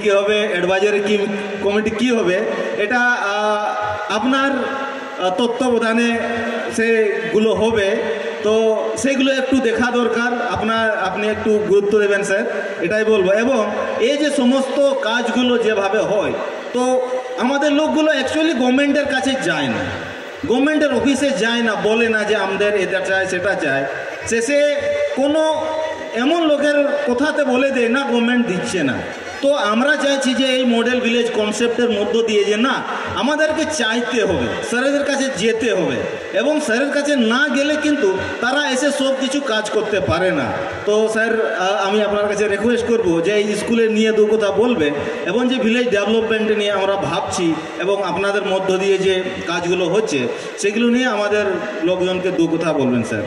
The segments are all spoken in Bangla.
কি হবে, অ্যাডভাইজারি কি কমিটি কি হবে, এটা আপনার তত্ত্বাবধানে সেগুলো হবে। তো সেগুলো একটু দেখা দরকার, আপনি একটু গুরুত্ব দেবেন স্যার, এটাই বলবো। এবং এই যে সমস্ত কাজগুলো যেভাবে হয়, তো আমাদের লোকগুলো অ্যাকচুয়ালি গভর্নমেন্টের কাছে যায় না, গভর্নমেন্টের অফিসে যায় না, বলে না যে আমাদের এটা চাই সেটা চাই। শেষে কোনো এমন লোকের কথাতে বলে দেয় না গভর্নমেন্ট দিচ্ছে না। তো আমরা চাইছি যে এই মডেল ভিলেজ কনসেপ্টের মধ্য দিয়ে যে না, আমাদেরকে চাইতে হবে, স্যারেদের কাছে যেতে হবে, এবং স্যারের কাছে না গেলে কিন্তু তারা এসে সব কিছু কাজ করতে পারে না। তো স্যার, আমি আপনার কাছে রিকোয়েস্ট করব যে এই স্কুলের নিয়ে দু কথা বলবে, এবং যে ভিলেজ ডেভেলপমেন্ট নিয়ে আমরা ভাবছি এবং আপনাদের মধ্য দিয়ে যে কাজগুলো হচ্ছে সেগুলো নিয়ে আমাদের লোকজনকে দু কথা বলবেন স্যার।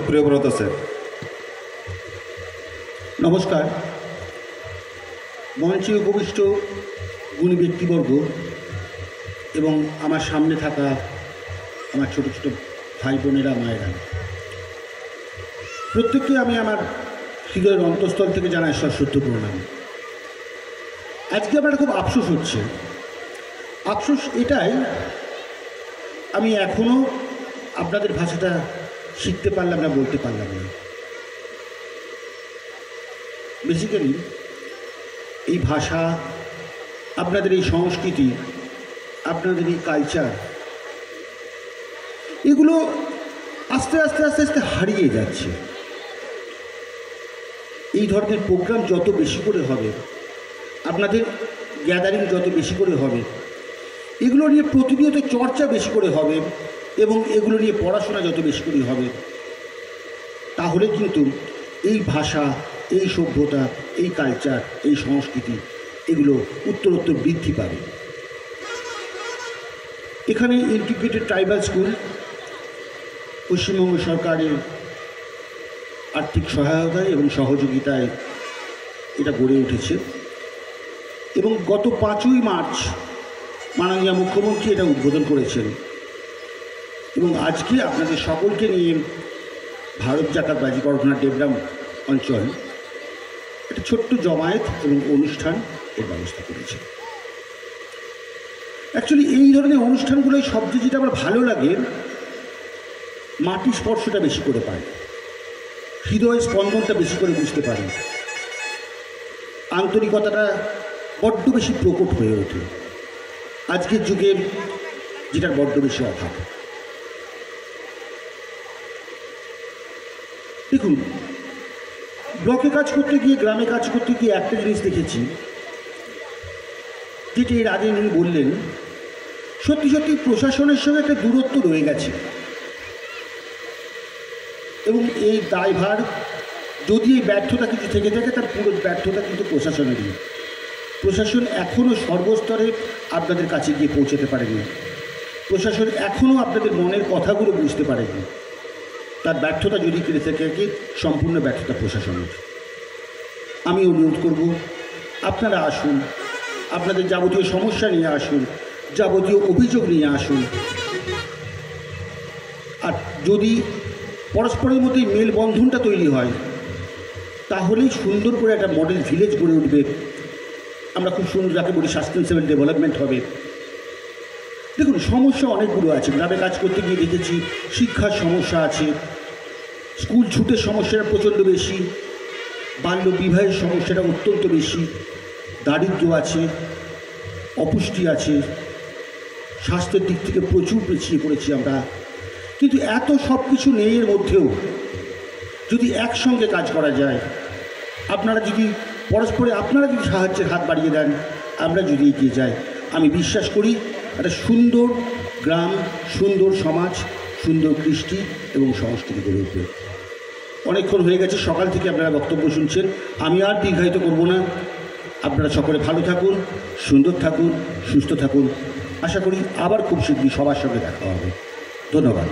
প্রিয়ব্রত স্যার। নমস্কার। মঞ্চে উপবিষ্ট গুণী ব্যক্তিবর্গ এবং আমার সামনে থাকা আমার ছোট ছোট ভাই বোনেরা, মায়েরা, প্রত্যেককে আমি আমার হৃদয়ের অন্তঃস্থল থেকে জানাই সশ্রদ্ধ প্রণাম। আজকে আমার খুব আফসোস হচ্ছে। আফসোস এটাই, আমি এখনও আপনাদের ভাষাটা শিখতে পারলাম না, বলতে পারলাম না। বেসিক্যালি এই ভাষা, আপনাদের এই সংস্কৃতি, আপনাদের এই কালচার, এগুলো আস্তে আস্তে আস্তে আস্তে হারিয়ে যাচ্ছে। এই ধরনের প্রোগ্রাম যত বেশি করে হবে, আপনাদের গ্যাদারিং যত বেশি করে হবে, এগুলো নিয়ে প্রতিনিয়ত চর্চা বেশি করে হবে, এবং এগুলো নিয়ে পড়াশোনা যত বেশি করে হবে, তাহলে কিন্তু এই ভাষা, এই সভ্যতা, এই কালচার, এই সংস্কৃতি, এগুলো উত্তরোত্তর বৃদ্ধি পাবে। এখানে ইন্টিগ্রেটেড ট্রাইবাল স্কুল পশ্চিমবঙ্গ সরকারের আর্থিক সহায়তায় এবং সহযোগিতায় এটা গড়ে উঠেছে, এবং গত 5ই মার্চ মাননীয় মুখ্যমন্ত্রী এটা উদ্বোধন করেছেন। এবং আজকে আপনাদের সকলকে নিয়ে ভারত জাকাতবাজি করোনা ডেবরাম অঞ্চল একটা ছোট্ট জমায়েত এবং অনুষ্ঠান এর ব্যবস্থা করেছে। অ্যাকচুয়ালি এই ধরনের অনুষ্ঠানগুলোই সবচেয়ে যেটা আমার ভালো লাগে, মাটি স্পর্শটা বেশি করে পায়, হৃদয় স্পন্দনটা বেশি করে বুঝতে পারে, আন্তরিকতাটা বড্ড বেশি প্রকট হয়ে ওঠে আজকের যুগে, যেটার বড্ড বেশি অভাব। দেখুন, ব্লকে কাজ করতে গিয়ে, গ্রামে কাজ করতে গিয়ে একটা জিনিস দেখেছি, যেটি এর আগে উনি বললেন, সত্যি সত্যি প্রশাসনের সঙ্গে একটা দূরত্ব রয়ে গেছে। এবং এই দায়ভার, যদি এই ব্যর্থতা কিছু থেকে থাকে, তার পুরো ব্যর্থতা কিন্তু প্রশাসনেরই। প্রশাসন এখনও সর্বস্তরে আপনাদের কাছে গিয়ে পৌঁছতে পারেনি, প্রশাসন এখনও আপনাদের মনের কথাগুলো বুঝতে পারেনি। তার ব্যর্থতা যদি কেটে থাকে, সম্পূর্ণ ব্যর্থতা প্রশাসনের। আমি অনুরোধ করব, আপনারা আসুন, আপনাদের যাবতীয় সমস্যা নিয়ে আসুন, যাবতীয় অভিযোগ নিয়ে আসুন। আর যদি পরস্পরের মধ্যে মেলবন্ধনটা তৈরি হয়, তাহলেই সুন্দর করে একটা মডেল ভিলেজ গড়ে উঠবে। আমরা খুব সুন্দর, যাকে বলি সাস্টেনেবল ডেভেলপমেন্ট হবে। দেখুন, সমস্যা অনেকগুলো আছে। গ্রামে কাজ করতে গিয়ে দেখেছি শিক্ষার সমস্যা আছে, স্কুল ছুটের সমস্যাটা প্রচণ্ড বেশি, বাল্য বিবাহের সমস্যাটা অত্যন্ত বেশি, দারিদ্র্য আছে, অপুষ্টি আছে, স্বাস্থ্যের দিক থেকে প্রচুর পিছিয়ে পড়েছি আমরা। কিন্তু এত সব কিছু নেই, এর মধ্যেও যদি একসঙ্গে কাজ করা যায়, আপনারা যদি সাহায্যের হাত বাড়িয়ে দেন, আমরা যদি এগিয়ে যাই, আমি বিশ্বাস করি একটা সুন্দর গ্রাম, সুন্দর সমাজ, সুন্দর কৃষ্টি এবং সংস্কৃতি গড়ে উঠবে। অনেকক্ষণ হয়ে গেছে, সকাল থেকে আপনারা বক্তব্য শুনছেন, আমি আর দীর্ঘায়িত করব না। আপনারা সকলে ভালো থাকুন, সুন্দর থাকুন, সুস্থ থাকুন। আশা করি আবার খুব শীঘ্রই সবার সঙ্গে দেখা হবে। ধন্যবাদ।